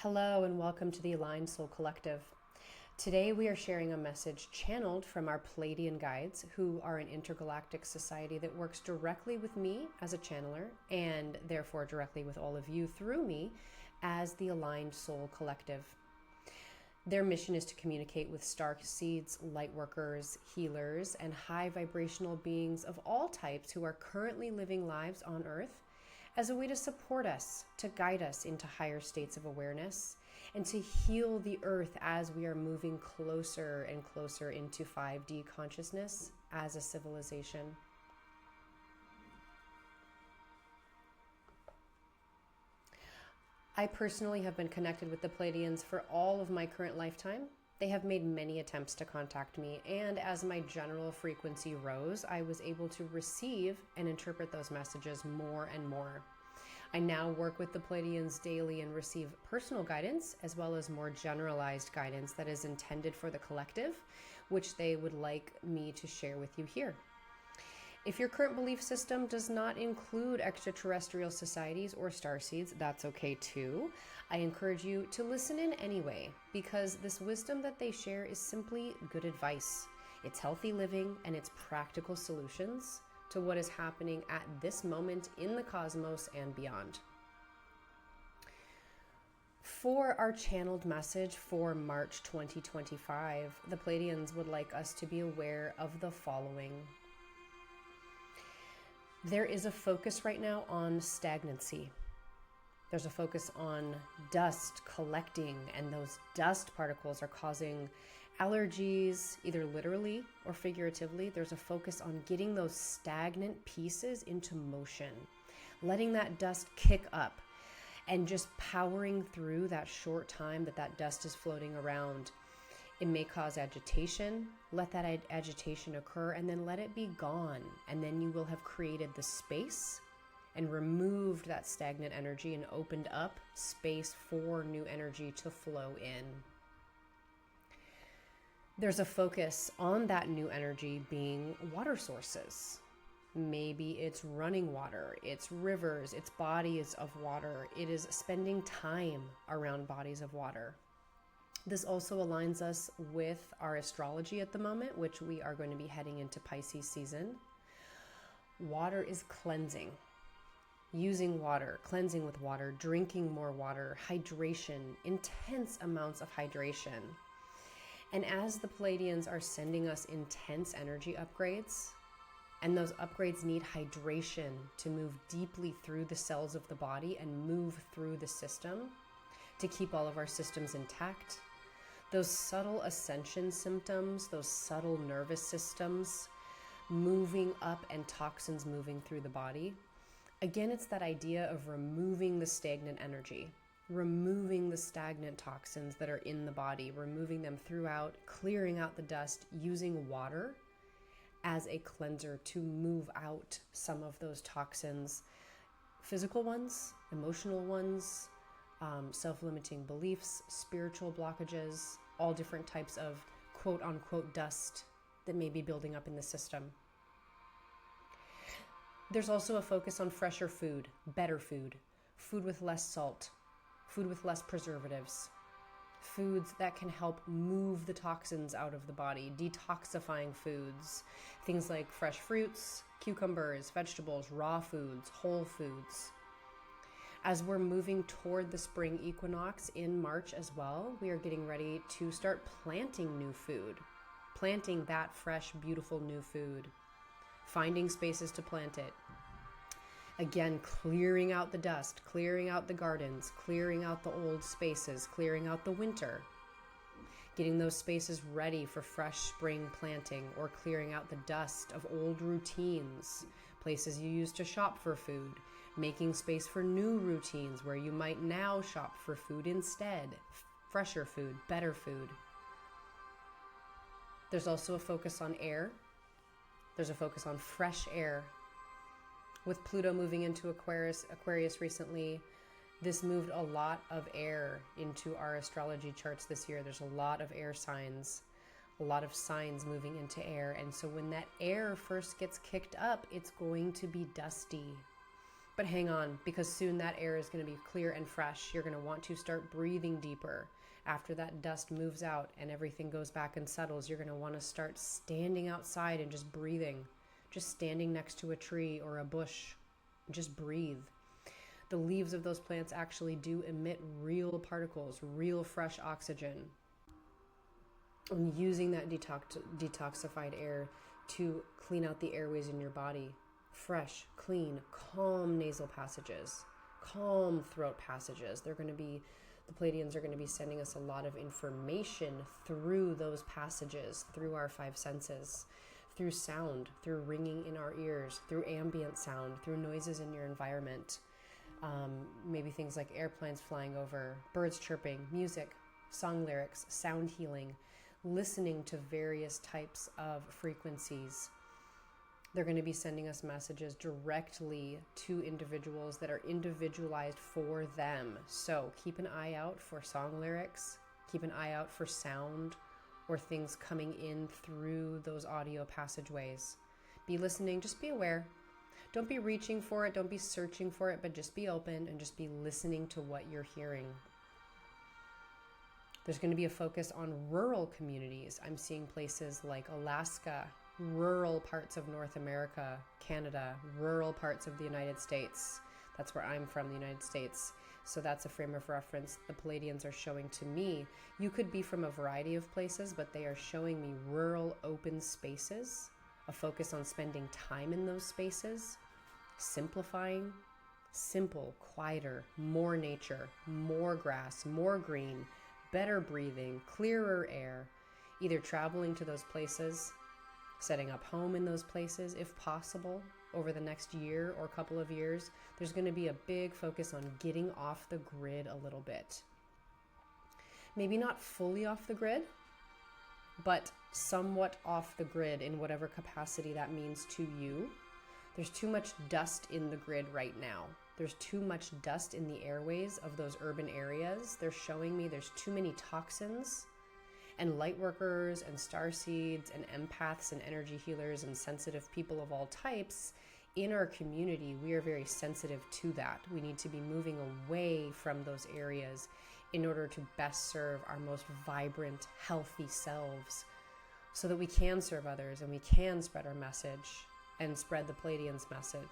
Hello and welcome to the Aligned Soul Collective. Today we are sharing a message channeled from our Pleiadian guides, who are an intergalactic society that works directly with me as a channeler and therefore directly with all of you through me as the Aligned Soul Collective. Their mission is to communicate with star seeds, light workers, healers, and high vibrational beings of all types who are currently living lives on Earth as a way to support us, to guide us into higher states of awareness, and to heal the Earth as we are moving closer and closer into 5D consciousness as a civilization. I personally have been connected with the Pleiadians for all of my current lifetime. They have made many attempts to contact me, and as my general frequency rose, I was able to receive and interpret those messages more and more. I now work with the Pleiadians daily and receive personal guidance as well as more generalized guidance that is intended for the collective, which they would like me to share with you here. If your current belief system does not include extraterrestrial societies or starseeds, that's okay too. I encourage you to listen in anyway, because this wisdom that they share is simply good advice. It's healthy living and it's practical solutions to what is happening at this moment in the cosmos and beyond. For our channeled message for March 2025, the Pleiadians would like us to be aware of the following. There is a focus right now on stagnancy. There's a focus on dust collecting, and those dust particles are causing allergies, either literally or figuratively. There's a focus on getting those stagnant pieces into motion, letting that dust kick up and just powering through that short time that dust is floating around. It may cause agitation. Let that agitation occur and then let it be gone. And then you will have created the space and removed that stagnant energy and opened up space for new energy to flow in. There's a focus on that new energy being water sources. Maybe it's running water, it's rivers, it's bodies of water. It is spending time around bodies of water. This also aligns us with our astrology at the moment, which we are going to be heading into Pisces season. Water is cleansing. Using water, cleansing with water, drinking more water, hydration, intense amounts of hydration. And as the Pleiadians are sending us intense energy upgrades, and those upgrades need hydration to move deeply through the cells of the body and move through the system to keep all of our systems intact, those subtle ascension symptoms, those subtle nervous systems moving up and toxins moving through the body. Again, it's that idea of removing the stagnant energy, removing the stagnant toxins that are in the body, removing them throughout, clearing out the dust, using water as a cleanser to move out some of those toxins, physical ones, emotional ones, self-limiting beliefs, spiritual blockages, all different types of quote-unquote dust that may be building up in the system. There's also a focus on fresher food, better food, food with less salt, food with less preservatives, foods that can help move the toxins out of the body, detoxifying foods, things like fresh fruits, cucumbers, vegetables, raw foods, whole foods. As we're moving toward the spring equinox in March as well, we are getting ready to start planting new food, planting that fresh, beautiful new food, finding spaces to plant it. Again, clearing out the dust, clearing out the gardens, clearing out the old spaces, clearing out the winter, getting those spaces ready for fresh spring planting, or clearing out the dust of old routines, places you used to shop for food, making space for new routines where you might now shop for food instead, fresher food, better food. There's also a focus on air. There's a focus on fresh air. With Pluto moving into Aquarius recently, this moved a lot of air into our astrology charts this year. There's a lot of air signs, a lot of signs moving into air. And so when that air first gets kicked up, it's going to be dusty. But hang on, because soon that air is going to be clear and fresh. You're going to want to start breathing deeper. After that dust moves out and everything goes back and settles, you're going to want to start standing outside and just breathing. Just standing next to a tree or a bush. Just breathe. The leaves of those plants actually do emit real particles, real fresh oxygen. And using that detoxified air to clean out the airways in your body. Fresh, clean, calm nasal passages, calm throat passages. The Pleiadians are going to be sending us a lot of information through those passages, through our five senses, through sound, through ringing in our ears, through ambient sound, through noises in your environment. Maybe things like airplanes flying over, birds chirping, music, song lyrics, sound healing, listening to various types of frequencies. They're going to be sending us messages directly to individuals that are individualized for them. So keep an eye out for song lyrics, keep an eye out for sound or things coming in through those audio passageways. Be listening, just be aware. Don't be reaching for it, don't be searching for it, but just be open and just be listening to what you're hearing. There's going to be a focus on rural communities. I'm seeing places like Alaska, rural parts of North America, Canada, rural parts of the United States. That's where I'm from, the United States. So that's a frame of reference the Pleiadians are showing to me. You could be from a variety of places, but they are showing me rural open spaces, a focus on spending time in those spaces, simplifying, simple, quieter, more nature, more grass, more green, better breathing, clearer air, either traveling to those places, setting up home in those places if possible over the next year or couple of years. There's going to be a big focus on getting off the grid a little bit. Maybe not fully off the grid, but somewhat off the grid in whatever capacity that means to you. There's too much dust in the grid right now. There's too much dust in the airways of those urban areas. They're showing me there's too many toxins. And light workers and starseeds and empaths and energy healers and sensitive people of all types in our community, we are very sensitive to that. We need to be moving away from those areas in order to best serve our most vibrant, healthy selves so that we can serve others and we can spread our message and spread the Pleiadians' message.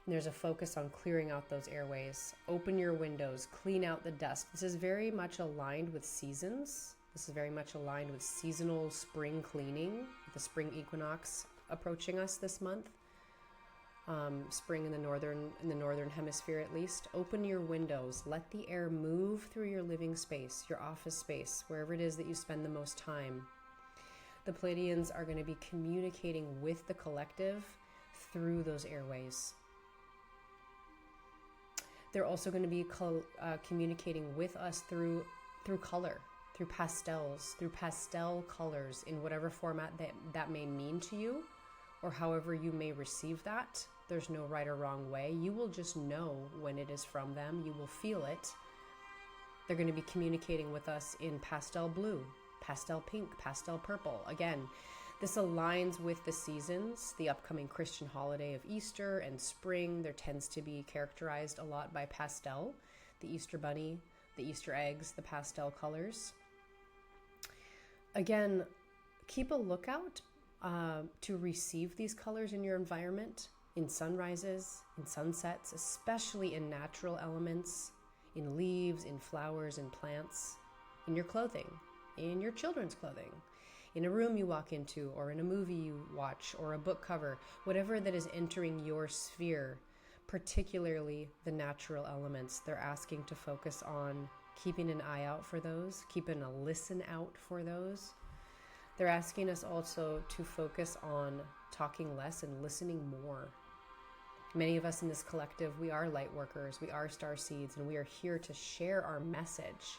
And there's a focus on clearing out those airways. Open your windows, clean out the dust. This is very much aligned with seasons. This is very much aligned with seasonal spring cleaning, the spring equinox approaching us this month. Spring in the northern hemisphere at least. Open your windows. Let the air move through your living space, your office space, wherever it is that you spend the most time. The Pleiadians are going to be communicating with the collective through those airways. They're also going to be communicating with us through color, through pastels, through pastel colors in whatever format that may mean to you, or however you may receive that. There's no right or wrong way. You will just know when it is from them. You will feel it. They're going to be communicating with us in pastel blue, pastel pink, pastel purple. Again, this aligns with the seasons, the upcoming Christian holiday of Easter and spring. There tends to be characterized a lot by pastel, the Easter bunny, the Easter eggs, the pastel colors. Again, keep a lookout to receive these colors in your environment, in sunrises, in sunsets, especially in natural elements, in leaves, in flowers, in plants, in your clothing, in your children's clothing, in a room you walk into, or in a movie you watch, or a book cover, whatever that is entering your sphere, particularly the natural elements. They're asking to focus on keeping an eye out for those, keeping a listen out for those. They're asking us also to focus on talking less and listening more. Many of us in this collective, we are light workers, we are star seeds, and we are here to share our message.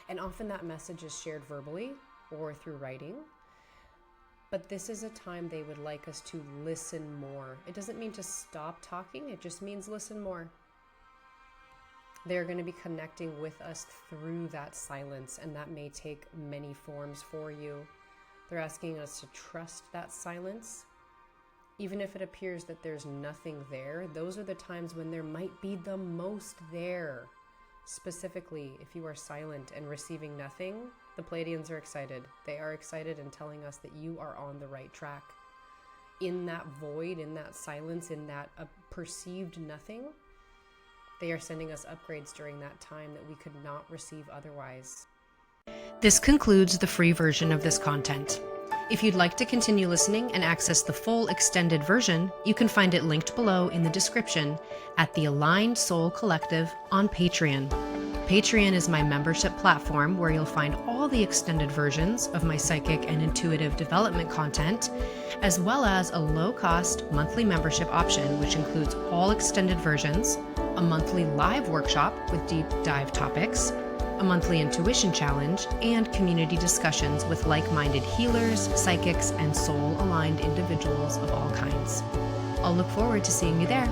And often that message is shared verbally or through writing. But this is a time they would like us to listen more. It doesn't mean to stop talking, it just means listen more. They're going to be connecting with us through that silence, and that may take many forms for you. They're asking us to trust that silence, Even if it appears that there's nothing there, those are the times when there might be the most there. Specifically, if you are silent and receiving nothing, the Pleiadians are excited. They are excited and telling us that you are on the right track. In that void, in that silence, in that perceived nothing, they are sending us upgrades during that time that we could not receive otherwise. This concludes the free version of this content. If you'd like to continue listening and access the full extended version, you can find it linked below in the description at the Aligned Soul Collective on Patreon. Patreon is my membership platform where you'll find all the extended versions of my psychic and intuitive development content, as well as a low-cost monthly membership option, which includes all extended versions, a monthly live workshop with deep dive topics, a monthly intuition challenge, and community discussions with like-minded healers, psychics, and soul-aligned individuals of all kinds. I'll look forward to seeing you there.